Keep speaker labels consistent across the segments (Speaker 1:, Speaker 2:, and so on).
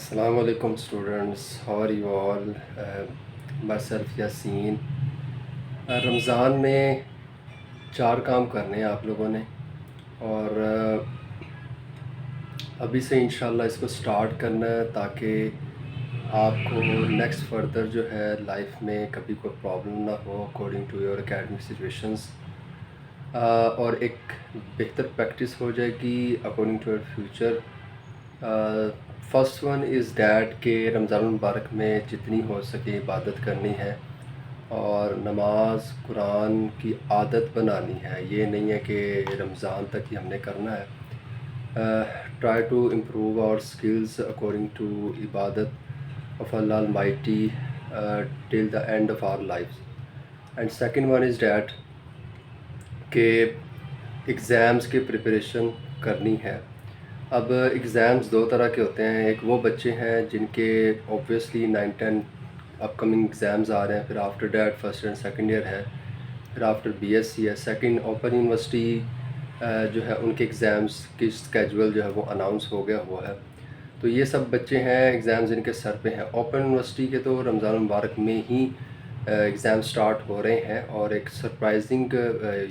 Speaker 1: Assalamu alaikum students, how are you all? Myself Yasin. Ramzan में 4 काम करने हैं आप लोगों ने और अभी से इंशाल्लाह इसको स्टार्ट करना है ताकि आपको नेक्स्ट फर्दर जो है लाइफ में कभी कोई प्रॉब्लम ना हो according to your academic situations, और एक बेहतर प्रैक्टिस हो जाएगी according to your future. First one is that कि रमज़ान मुबारक में जितनी हो सके इबादत करनी है और नमाज कुरान की आदत बनानी है। ये नहीं है कि रमज़ान तक ही हमने करना है। Try to improve our skills according to इबादत of Allah Almighty till the end of our lives. And second one is that कि एग्ज़ाम्स की प्रिपरेशन करनी है। अब एग्ज़ाम्स दो तरह के होते हैं। एक वो बच्चे हैं जिनके ऑब्वियसली 9-10 अपकमिंग एग्ज़ाम्स आ रहे हैं, फिर after that first and second year है, फिर आफ्टर बीएससी है, सेकंड ओपन यूनिवर्सिटी जो है उनके एग्ज़ाम्स की स्केजुअल जो है वो अनाउंस हो गया हुआ है। तो ये सब बच्चे हैं एग्ज़ाम्स जिनके सर पे हैं। ओपन यूनिवर्सिटी के तो रमज़ान मुबारक में ही एग्ज़ाम स्टार्ट हो रहे हैं और एक सरप्राइजिंग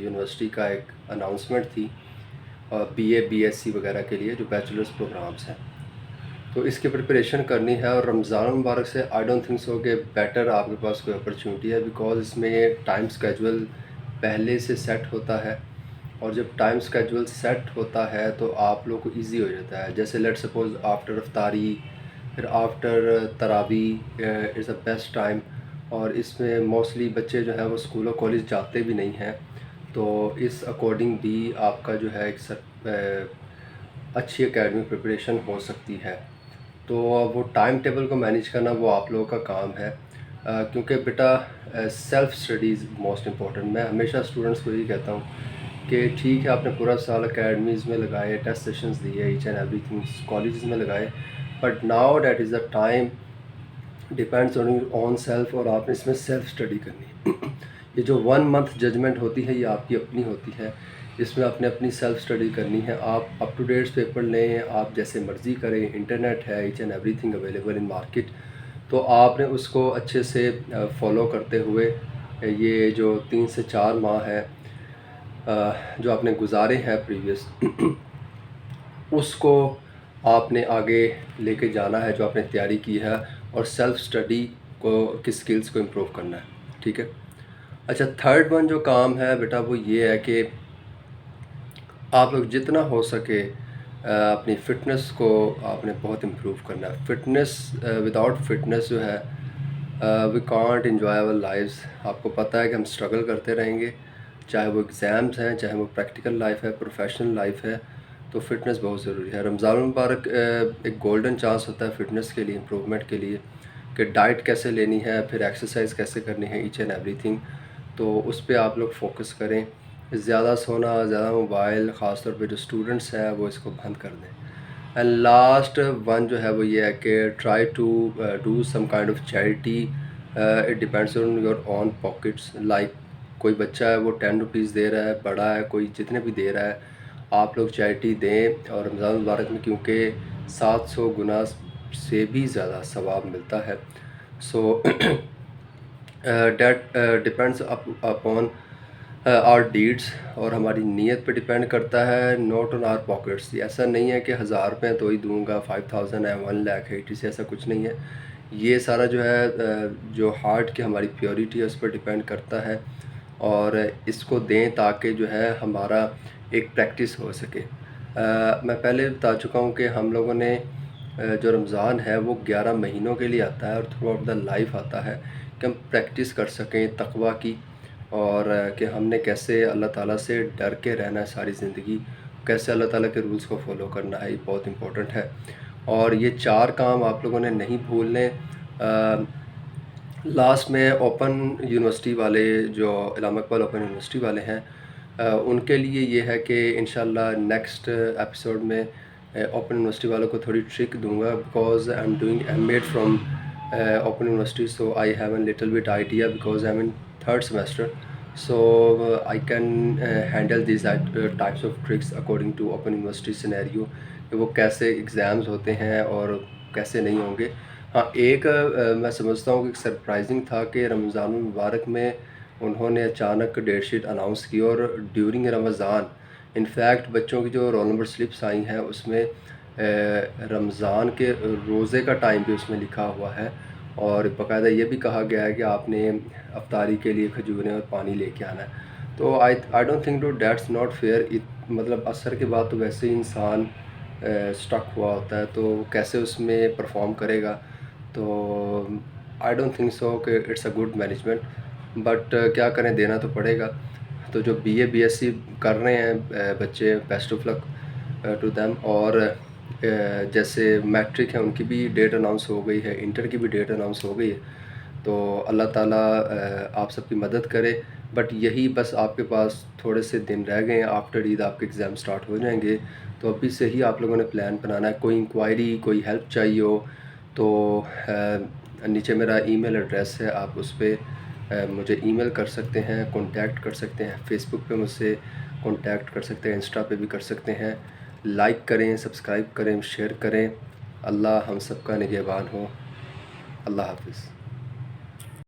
Speaker 1: यूनिवर्सिटी का एक अनाउंसमेंट थी बीए बीएससी वगैरह के लिए जो बैचलर्स प्रोग्राम्स हैं। तो इसकी प्रिपरेशन करनी है और रमज़ान मुबारक से आई डोंट थिंक सो कि बेटर आपके पास कोई अपॉर्चुनिटी है, बिकॉज़ इसमें टाइम स्केजुअल पहले से सेट होता है और जब टाइम स्केजुअल सेट होता है तो आप लोग को इजी हो जाता है। जैसे लेट सपोज़ आफ्टर इफ्तारी, फिर आफ्टर तरावी इज़ द बेस्ट टाइम। और इसमें मोस्टली बच्चे जो है वो स्कूल और कॉलेज जाते भी नहीं हैं, तो इस अकॉर्डिंग भी आपका जो है एक अच्छी एकेडमिक प्रिपरेशन हो सकती है। तो वो टाइम टेबल को मैनेज करना वो आप लोगों का काम है, क्योंकि बेटा सेल्फ़ स्टडीज़ मोस्ट इम्पॉर्टेंट। मैं हमेशा स्टूडेंट्स को यही कहता हूँ कि ठीक है आपने पूरा साल अकेडमीज़ में लगाए, टेस्ट सेशंस दिए, ईच एंड एवरीथिंग कॉलेजेस में लगाए, but now that is the time depends on your own self और आपने इसमें सेल्फ स्टडी करनी है। ये जो 1 मंथ जजमेंट होती है ये आपकी अपनी होती है, इसमें आपने अपनी सेल्फ स्टडी करनी है। आप अप टू डेट्स पेपर लें, आप जैसे मर्ज़ी करें, इंटरनेट है, each and everything available in market. तो आपने उसको अच्छे से फॉलो करते हुए ये जो 3 से 4 माह है जो आपने गुजारे हैं प्रीवियस उसको आपने आगे लेके जाना है जो आपने तैयारी की है, और सेल्फ़ स्टडी को की स्किल्स को इम्प्रूव करना है। ठीक है। अच्छा, थर्ड वन जो काम है बेटा वो ये है कि आप लोग जितना हो सके अपनी फ़िटनेस को आपने बहुत इम्प्रूव करना है। फ़िटनेस विदाउट फिटनेस जो है we can't enjoy our lives. आपको पता है कि हम स्ट्रगल करते रहेंगे, चाहे वो एग्ज़ाम्स हैं, चाहे वो प्रैक्टिकल लाइफ है, प्रोफेशनल लाइफ है। तो फ़िटनेस बहुत ज़रूरी है। रमज़ान मुबारक एक गोल्डन चांस होता है फ़िटनेस के लिए, इम्प्रूवमेंट के लिए, कि डाइट कैसे लेनी है, फिर एक्सरसाइज कैसे करनी है, ईच एंड एवरीथिंग। तो उस पर आप लोग फोकस करें। ज़्यादा सोना, ज़्यादा मोबाइल, ख़ास तौर पे जो स्टूडेंट्स हैं वो इसको बंद कर दें। एंड लास्ट वन जो है वो ये है कि try to do some kind of charity. It depends on your own pockets. Like कोई बच्चा है वो 10 रुपीज़ दे रहा है, बड़ा है कोई जितने भी दे रहा है, आप लोग चैरिटी दें। और रमज़ान मुबारक में क्योंकि 700 गुना से भी ज़्यादा सवाब मिलता है। So that depends upon our deeds, और हमारी नीयत पे डिपेंड करता है, नॉट ऑन आवर पॉकेट्स। ऐसा नहीं है कि 1000 रुपये तो ही दूंगा, 5000 है, 1 लाख है, ऐसा ऐसा कुछ नहीं है। ये सारा जो है जो हार्ट की हमारी प्योरिटी है उस पर डिपेंड करता है, और इसको दें ताकि जो है हमारा एक प्रैक्टिस हो सके। मैं पहले बता चुका हूँ कि हम लोगों ने जो रमज़ान है वो 11 महीनों के लिए आता है और थ्रू आउट द लाइफ आता है, कि हम प्रैक्टिस कर सकें तक़वा की, और कि हमने कैसे अल्लाह ताला से डर के रहना है सारी ज़िंदगी, कैसे अल्लाह ताला के रूल्स को फॉलो करना है, ये बहुत इम्पोर्टेंट है। और ये 4 काम आप लोगों ने नहीं भूलने। लास्ट में ओपन यूनिवर्सिटी वाले जो इलामा इकबाल ओपन यूनिवर्सिटी वाले हैं उनके लिए ये है कि इंशाल्लाह नेक्स्ट एपिसोड में ओपन यूनिवर्सिटी वालों को थोड़ी ट्रिक दूंगा, because I am doing MEd from open university, so I have an little bit idea because I am in third semester. So I can handle these types of tricks according to open university scenario, कि वो कैसे exams होते हैं और کیسے نہیں ہوں گے۔ ہاں ایک میں سمجھتا ہوں کہ سرپرائزنگ تھا کہ رمضان المبارک میں انہوں نے اچانک ڈیٹ شیٹ اناؤنس کی، اور ڈیورنگ رمضان انفیکٹ بچوں کی جو رول نمبر سلپس آئی ہیں اس میں رمضان کے روزے کا ٹائم بھی اس میں لکھا ہوا ہے، اور باقاعدہ یہ بھی کہا گیا ہے کہ آپ نے افطاری کے لیے کھجوریں اور پانی لے کے آنا ہے۔ تو I don't think to that's not fair, مطلب عصر کے بعد تو ویسے ہی انسان اسٹک ہوا ہوتا ہے، تو کیسے اس میں پرفارم کرے گا؟ تو آئی ڈونٹ تھنک سو کہ it's a good management, but کیا کریں، دینا تو پڑے گا۔ تو جو B A B S C کر رہے ہیں بچے، best of luck to them. اور جیسے میٹرک ہے ان کی بھی ڈیٹ اناؤنس ہو گئی ہے، انٹر کی بھی ڈیٹ اناؤنس ہو گئی ہے، تو اللہ تعالیٰ آپ سب کی مدد کرے۔ بٹ یہی بس آپ کے پاس تھوڑے سے دن رہ گئے ہیں، آفٹر عید آپ کے ایگزام سٹارٹ ہو جائیں گے، تو ابھی سے ہی آپ لوگوں نے پلان بنانا ہے۔ کوئی انکوائری، کوئی ہیلپ چاہیے ہو تو نیچے میرا ای میل ایڈریس ہے، آپ اس پہ مجھے ای میل کر سکتے ہیں، کانٹیکٹ کر سکتے ہیں، فیس بک پہ مجھ سے کانٹیکٹ کر سکتے ہیں، انسٹا پہ بھی کر سکتے ہیں۔ لائک کریں، سبسکرائب کریں، شیئر کریں۔ اللہ ہم سب کا نگہبان ہو۔ اللہ حافظ۔